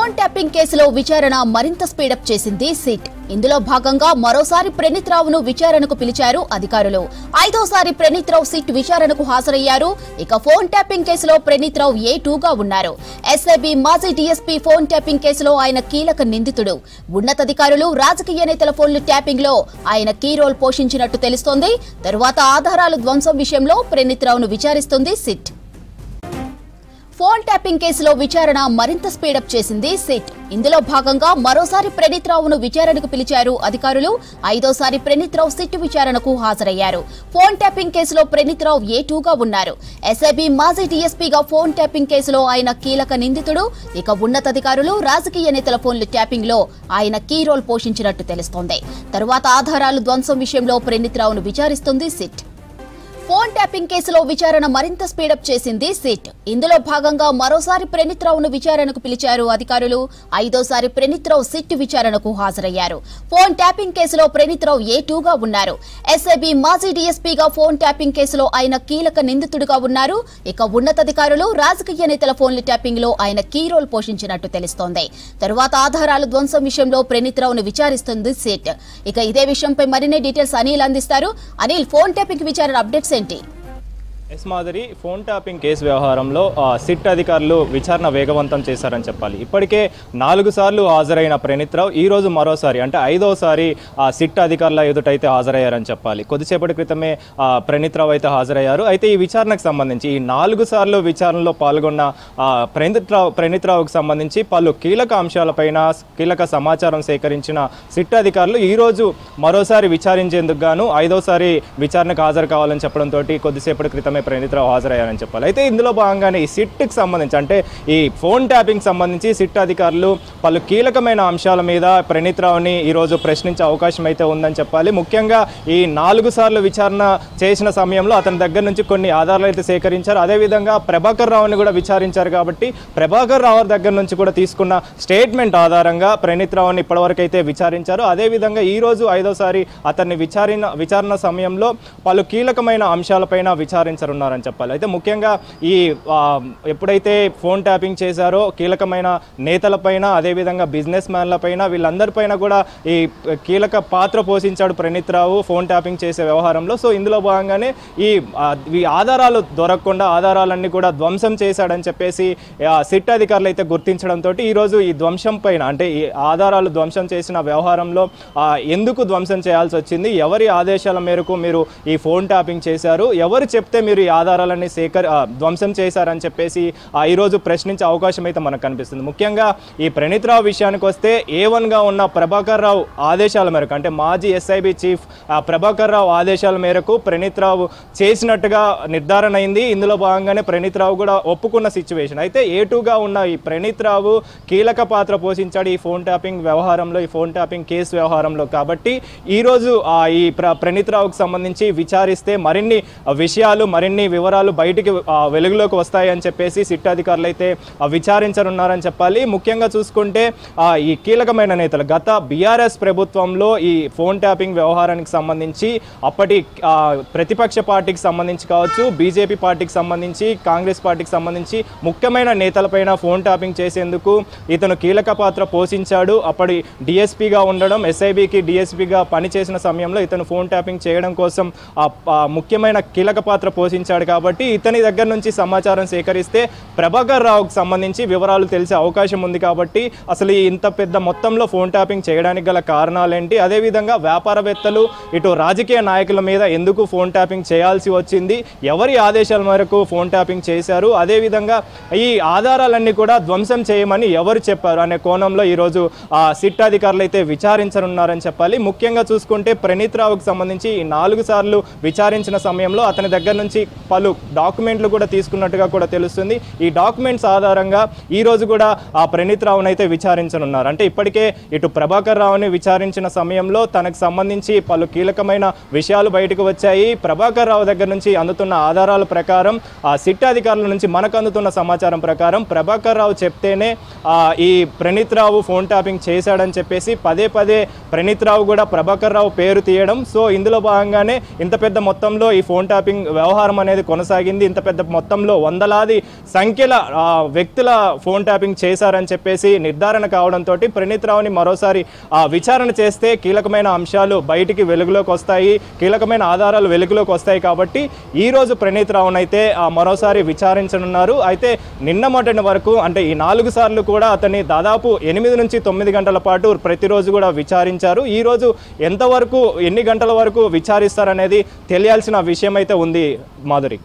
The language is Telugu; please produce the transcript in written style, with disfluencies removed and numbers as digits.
ఫోన్ ట్యాపింగ్ కేసులో విచారణ మరింత స్పీడప్ చేసింది సిట్. ఇందులో భాగంగా మరోసారి ప్రణీత్ రావును విచారణకు పిలిచారు అధికారులు. ఐదోసారి ప్రణీత్ రావు సిట్ విచారణకు హాజరయ్యారు. ఇక ఫోన్ ట్యాపింగ్ కేసులో ప్రణీత్ రావు A2గా ఉన్నారు. ఎస్ఐబి మాజీ డీఎస్పీ ఫోన్ ట్యాపింగ్ కేసులో ఆయన కీలక నిందితుడు. ఉన్నతాధికారులు రాజకీయ నేతల ఫోన్లు ట్యాపింగ్ లో ఆయన కీ రోల్ పోషించినట్టు తెలుస్తోంది. తరువాత ఆధారాలు ధ్వంసం విషయంలో ప్రణీత్ రావును విచారిస్తుంది సిట్. ఫోన్ ట్యాపింగ్ కేసులో విచారణ మరింత స్పీడప్ చేసింది సిట్. ఇందులో భాగంగా మరోసారి ప్రణీత్ రావును విచారణకు పిలిచారు అధికారులు. ఐదోసారి ప్రణీత్ రావు సిట్ విచారణకు హాజరయ్యారు. ఫోన్ ట్యాపింగ్ కేసులో ప్రణీత్ రావు A2గా ఉన్నారు. ఎస్ఐబి మాజీ డీఎస్పీగా ఫోన్ ట్యాపింగ్ కేసులో ఆయన కీలక నిందితుడు. ఇక ఉన్నతాధికారులు రాజకీయ నేతల ఫోన్లు ట్యాపింగ్ లో ఆయన కీ రోల్ పోషించినట్టు తెలుస్తోంది. తరువాత ఆధారాలు ధ్వంసం విషయంలో ప్రణీత్ రావును విచారిస్తుంది సిట్. ఫోన్ ట్యాపింగ్ కేసులో విచారణ మరింత స్పీడప్ చేసింది సిట్. ఇందులో భాగంగా మరోసారి ప్రణీత్ రావును విచారణకు పిలిచారు అధికారులు. ఐదోసారి ప్రణీత్ రావు సిట్ విచారణకు హాజరయ్యారు. ఫోన్ ట్యాపింగ్ కేసులో ప్రణీత్ రావు A2గా ఉన్నారు. ఎస్ఐబి మాజీ డీఎస్పీగా ఫోన్ ట్యాపింగ్ కేసులో ఆయన కీలక నిందితుడిగా ఉన్నారు. ఇక ఉన్నతాధికారులు రాజకీయ నేతల ఫోన్ల ట్యాపింగ్ లో ఆయన కీ రోల్ పోషించినట్టు తెలుస్తోంది. తరువాత ఆధారాలు ధ్వంసం విషయంలో ప్రణీత్ రావును విచారిస్తుంది సిట్. ఇక ఇదే విషయంపై మరిన్ని డీటెయిల్స్ అనిల్ అందిస్తారు. అనిల్, ఫోన్ ట్యాపింగ్ విచారణ అప్డేట్స్ ఏంటి? ఎస్ మాదిరి, ఫోన్ ట్యాపింగ్ కేసు వ్యవహారంలో సిట్ అధికారులు విచారణ వేగవంతం చేశారని చెప్పాలి. ఇప్పటికే 4 సార్లు హాజరైన ప్రణీత్ రావు ఈరోజు మరోసారి అంటే 5వసారి సిట్ అధికారుల ఎదుటైతే హాజరయ్యారని చెప్పాలి. కొద్దిసేపటి క్రితమే ప్రణీత్ రావు అయితే హాజరయ్యారు. అయితే ఈ విచారణకు సంబంధించి ఈ 4 సార్లు విచారణలో పాల్గొన్న ప్రణీత్ రావుకు సంబంధించి పలు కీలక అంశాలపైన కీలక సమాచారం సేకరించిన సిట్ అధికారులు ఈరోజు మరోసారి విచారించేందుకు గాను 5వసారి విచారణకు హాజరు కావాలని చెప్పడంతో కొద్దిసేపటి క్రితం ప్రణీత్ రావు హాజరయ్యారని చెప్పాలి. అయితే ఇందులో భాగంగానే ఈ సిట్కి సంబంధించి అంటే ఈ ఫోన్ ట్యాపింగ్ సంబంధించి సిట్ అధికారులు పలు కీలకమైన అంశాల మీద ప్రణీత్ రావుని ఈరోజు ప్రశ్నించే అవకాశం అయితే ఉందని చెప్పాలి. ముఖ్యంగా ఈ 4 సార్లు విచారణ చేసిన సమయంలో అతని దగ్గర నుంచి కొన్ని ఆధారాలు అయితే సేకరించారు. అదేవిధంగా ప్రభాకర్ రావుని కూడా విచారించారు. కాబట్టి ప్రభాకర్ రావు దగ్గర నుంచి కూడా తీసుకున్న స్టేట్మెంట్ ఆధారంగా ప్రణీత్ రావుని ఇప్పటివరకు అయితే విచారించారు. అదేవిధంగా ఈరోజు 5వసారి అతన్ని విచారణ సమయంలో పలు కీలకమైన అంశాలపైన విచారించారు ఉన్నారని చెప్పాలి. అయితే ముఖ్యంగా ఈ ఎప్పుడైతే ఫోన్ ట్యాపింగ్ చేశారో కీలకమైన నేతలపైన అదేవిధంగా బిజినెస్ మ్యాన్లపైన వీళ్ళందరిపైన కూడా ఈ కీలక పాత్ర పోషించాడు ప్రణీత్ రావు ఫోన్ ట్యాపింగ్ చేసే వ్యవహారంలో. సో ఇందులో భాగంగానే ఈ ఆధారాలు దొరకకుండా ఆధారాలన్నీ కూడా ధ్వంసం చేశాడని చెప్పేసి సిట్ అధికారులు అయితే గుర్తించడంతో ఈరోజు ఈ ధ్వంసం పైన అంటే ఈ ఆధారాలు ధ్వంసం చేసిన వ్యవహారంలో ఎందుకు ధ్వంసం చేయాల్సి వచ్చింది, ఎవరి ఆదేశాల మేరకు మీరు ఈ ఫోన్ ట్యాపింగ్ చేశారు, ఎవరు చెప్తే మీరు ఈ ఆధారాలన్నీ ధ్వంసం చేశారని చెప్పేసి ఈరోజు ప్రశ్నించే అవకాశం అయితే మనకు కనిపిస్తుంది. ముఖ్యంగా ఈ ప్రణీత్ రావు విషయానికి వస్తే A1గా ఉన్న ప్రభాకర్ రావు ఆదేశాల మేరకు అంటే మాజీ ఎస్ఐబి చీఫ్ ప్రభాకర్ రావు ఆదేశాల మేరకు ప్రణీత్ రావు చేసినట్టుగా నిర్ధారణ అయింది. ఇందులో భాగంగానే ప్రణీత్ రావు కూడా ఒప్పుకున్న సిచ్యువేషన్. అయితే A2గా ఉన్న ఈ ప్రణీత్ రావు కీలక పాత్ర పోషించాడు ఈ ఫోన్ ట్యాపింగ్ వ్యవహారంలో, ఈ ఫోన్ ట్యాపింగ్ కేసు వ్యవహారంలో. కాబట్టి ఈరోజు ఈ ప్రణీత్ రావుకు సంబంధించి విచారిస్తే మరిన్ని విషయాలు మరిన్ని వివరాలు బయటికి వెలుగులోకి వస్తాయని చెప్పేసి సిట్ అధికారులు అయితే విచారించనున్నారని చెప్పాలి. ముఖ్యంగా చూసుకుంటే ఈ కీలకమైన నేతలు గత బీఆర్ఎస్ ప్రభుత్వంలో ఈ ఫోన్ ట్యాపింగ్ వ్యవహారానికి సంబంధించి అప్పటి ప్రతిపక్ష పార్టీకి సంబంధించి కావచ్చు, బీజేపీ పార్టీకి సంబంధించి, కాంగ్రెస్ పార్టీకి సంబంధించి ముఖ్యమైన నేతలపైన ఫోన్ ట్యాపింగ్ చేసేందుకు ఇతను కీలక పాత్ర పోషించాడు. అప్పటి డిఎస్పీగా ఉండడం, ఎస్ఐబికి డిఎస్పీగా పనిచేసిన సమయంలో ఇతను ఫోన్ ట్యాపింగ్ చేయడం కోసం ముఖ్యమైన కీలక పాత్ర పోషించాడు. కాబట్టి ఇతని దగ్గర నుంచి సమాచారం సేకరిస్తే ప్రభాకర్ రావుకు సంబంధించి వివరాలు తెలిసే అవకాశం ఉంది. కాబట్టి అసలు ఇంత పెద్ద మొత్తంలో ఫోన్ ట్యాపింగ్ చేయడానికి గల కారణాలేంటి, అదేవిధంగా వ్యాపారవేత్తలు ఇటు రాజకీయ నాయకుల మీద ఎందుకు ఫోన్ ట్యాపింగ్ చేయాల్సి వచ్చింది, ఎవరి ఆదేశాల మేరకు ఫోన్ ట్యాపింగ్ చేశారు, అదేవిధంగా ఈ ఆధారాలన్నీ కూడా ధ్వంసం చేయమని ఎవరు చెప్పారు అనే కోణంలో ఈరోజు సిట్ అధికారులు అయితే విచారించనున్నారని చెప్పాలి. ముఖ్యంగా చూసుకుంటే ప్రణీత్ రావుకు సంబంధించి ఈ 4 సార్లు విచారించిన సమయంలో అతని దగ్గర నుంచి పలు డాక్యుమెంట్లు కూడా తీసుకున్నట్టుగా కూడా తెలుస్తుంది. ఈ డాక్యుమెంట్స్ ఆధారంగా ఈ రోజు కూడా ప్రణీత్ రావును అయితే విచారించనున్నారు. అంటే ఇప్పటికే ఇటు ప్రభాకర్ రావుని విచారించిన సమయంలో తనకు సంబంధించి పలు కీలకమైన విషయాలు బయటకు వచ్చాయి. ప్రభాకర్ రావు దగ్గర నుంచి అందుతున్న ఆధారాల ప్రకారం సిట్ అధికారుల నుంచి మనకు అందుతున్న సమాచారం ప్రకారం ప్రభాకర్ రావు చెప్తేనే ఈ ప్రణీత్ రావు ఫోన్ ట్యాపింగ్ చేశాడని చెప్పేసి పదే పదే ప్రణీత్ రావు కూడా ప్రభాకర్ రావు పేరు తీయడం. సో ఇందులో భాగంగానే ఇంత పెద్ద మొత్తంలో ఈ ఫోన్ ట్యాపింగ్ వ్యవహారం విచారణ అనేది కొనసాగింది. ఇంత పెద్ద మొత్తంలో వందలాది సంఖ్యల వ్యక్తుల ఫోన్ ట్యాపింగ్ చేశారని చెప్పేసి నిర్ధారణ కావడంతో ప్రణీత్ రావుని మరోసారి విచారణ చేస్తే కీలకమైన అంశాలు బయటికి వెలుగులోకి వస్తాయి, కీలకమైన ఆధారాలు వెలుగులోకి వస్తాయి. కాబట్టి ఈ రోజు ప్రణీత్ రావును అయితే మరోసారి విచారించనున్నారు. అయితే నిన్న మొదటి వరకు అంటే ఈ 4 సార్లు కూడా అతన్ని దాదాపు 8 నుంచి 9 గంటల పాటు ప్రతిరోజు కూడా విచారించారు. ఈ రోజు ఎంతవరకు ఎన్ని గంటల వరకు విచారిస్తారనేది తెలియాల్సిన విషయం అయితే ఉంది మాధురి.